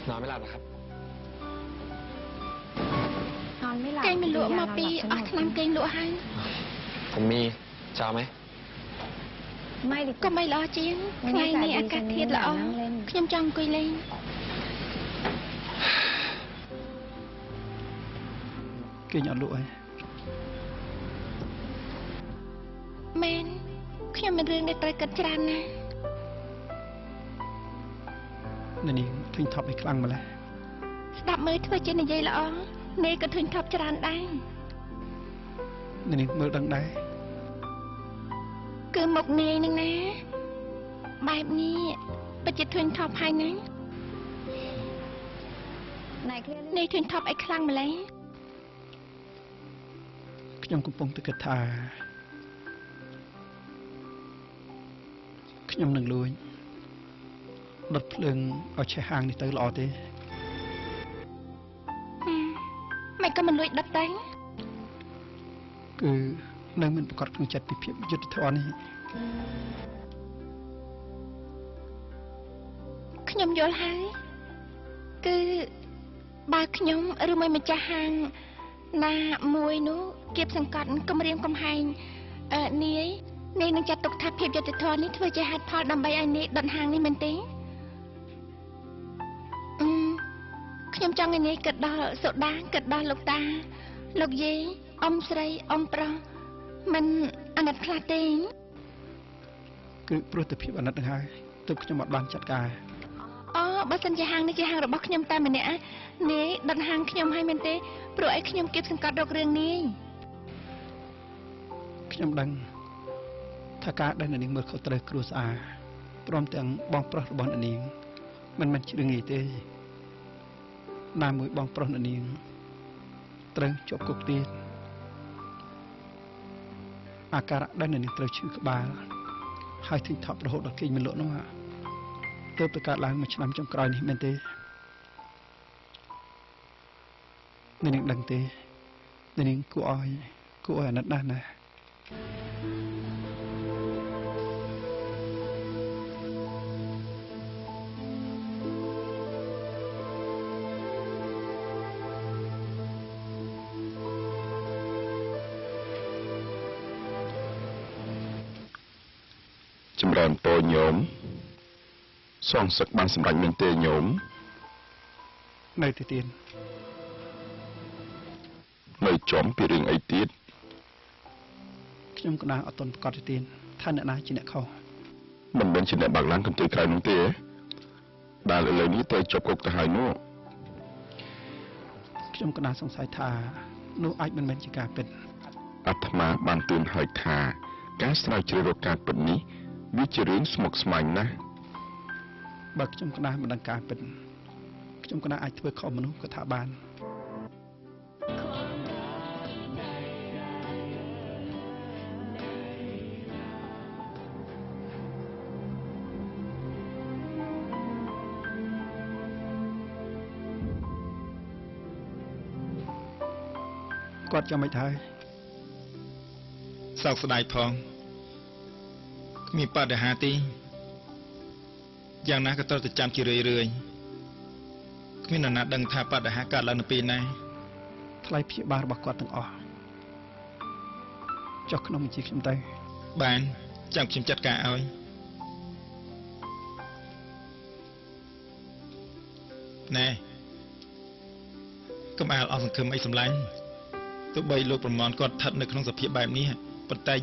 นอนไม่หลับนะครับนอนไม่หลับเก่งไม่รู้มาปีอัดน้ำเก่งรู้ให้ผมมีจะเอาไหมไม่ดิก็ไม่รอจริงไงนี่อากาศเทียดละอ๋อខ្ញុំចង់អង្គុយលេងគេញ៉ាំលក់ហើយមែនខ្ញុំមានរឿងដែលត្រូវគិតច្រើនណាស់នេះឃើញថប់ឲ្យខ្លាំងម្ល៉េះស្ដាប់មើលធ្វើជានិយាយល្អនេះក៏ឃើញថប់ច្រើនដែរនេះមើលដឹងដែរគឺមុខនាយនឹងណាបែបនេះពិតជាឃើញថប់ហើយណានេះឃើញថប់ឲ្យខ្លាំងម្ល៉េះខ្ញុំកំពុងតែគិតថាខ្ញុំនឹងលួចដុតភ្លើងឲ្យឆេះហាងនេះទៅល្អទេមិនក៏មិនលួចដុតទៅគឺនៅមិនប្រកបក្នុងចិត្តពីភាពយុត្តិធម៌នេះខ្ញុំយល់ហើយគឺបើខ្ញុំឬមិនម្ចាស់ហាងណាមួយនោះគៀបសង្កត់គម្រាមកំហែងនាយនឹងចាត់ទុកថាភាពយុត្តិធម៌នេះធ្វើជាហេតុផលដើម្បីឲ្យនាយដុតហាងនេះមែនទេខ្ញុំចង់ឲ្យនាយគិតដល់សូដាគិតដល់លោកតាលោកយាយអ៊ំស្រីអ៊ំប្រុសមិនអាណិតខ្លះទេគឺព្រោះតែភាពអាណិតនឹងហើយទើបខ្ញុំអត់បានចាត់ការអូបើសិនជាហាងនេះជាហាងរបស់ខ្ញុំតែម្នាក់នាយដុតហាងខ្ញុំឲ្យមែនទេព្រោះឲ្យខ្ញុំគៀបសង្កត់រករឿងនាយខ្ញុំដឹងថាការដែលនាងមើលខុសត្រូវគ្រួសារព្រមទាំងបងប្រុសរបស់នាងមិនមែនជារឿងងាយទេណាមួយបងប្រុសនាងត្រូវជាប់គុកទៀតអាការៈដែលនាងត្រូវឈឺក្បាលហើយទិញថប់រហូតដល់គេងមិនលក់នោះទើបទៅកើតឡើងមួយឆ្នាំចុងក្រោយនេះមែនទេនាងដឹងទេនាងគួរឲ្យអាណិតណាស់ណាចម្រើនពរញោមសងសឹកបានសម្រេចមែនទេញោមនៅទីទៀតនៅចំពីរឿងអីទៀតខ្ញុំកណាអត់ទាន់ប្រកាសទីទៀតថាអ្នកណាជាអ្នកខុសមិនមែនជាអ្នកបាក់ឡើងកន្ទុយក្រៅនោះទេដែលឥឡូវនេះទៅជាប់គុកទៅហើយនោះខ្ញុំកណាសង្ស័យថានោះអាចមិនមែនជាការពិតអាត្មាបានទូនហើយថាការស្រាវជ្រាវរកការពិតនេះវាជារឿងស្មុគស្មាញណាស់បើខ្ញុំកណាមិនដឹងការពិតខ្ញុំកណាអាចធ្វើខុសមនុស្សក៏ថាបានគាត់ចាំមិនហើយសោកស្ដាយផងគ្មានបដិហាទេយ៉ាងណាក៏ត្រូវតែចាំជារឿយគ្មាននរណាដឹងថាបដិហាកើតឡើងនៅពេលណាថ្លៃព្យាបាលរបស់គាត់ទាំងអស់ចុះក្នុងបញ្ជីខ្ញុំទៅបានចាំខ្ញុំចាត់ការឲ្យណែកុំអាលអស់សង្ឃឹមអីសម្លាញ់ទោះបីលោកប្រមាណគាត់ស្ថិតនៅក្នុងសភាពបែបនេះប៉ុន្តែ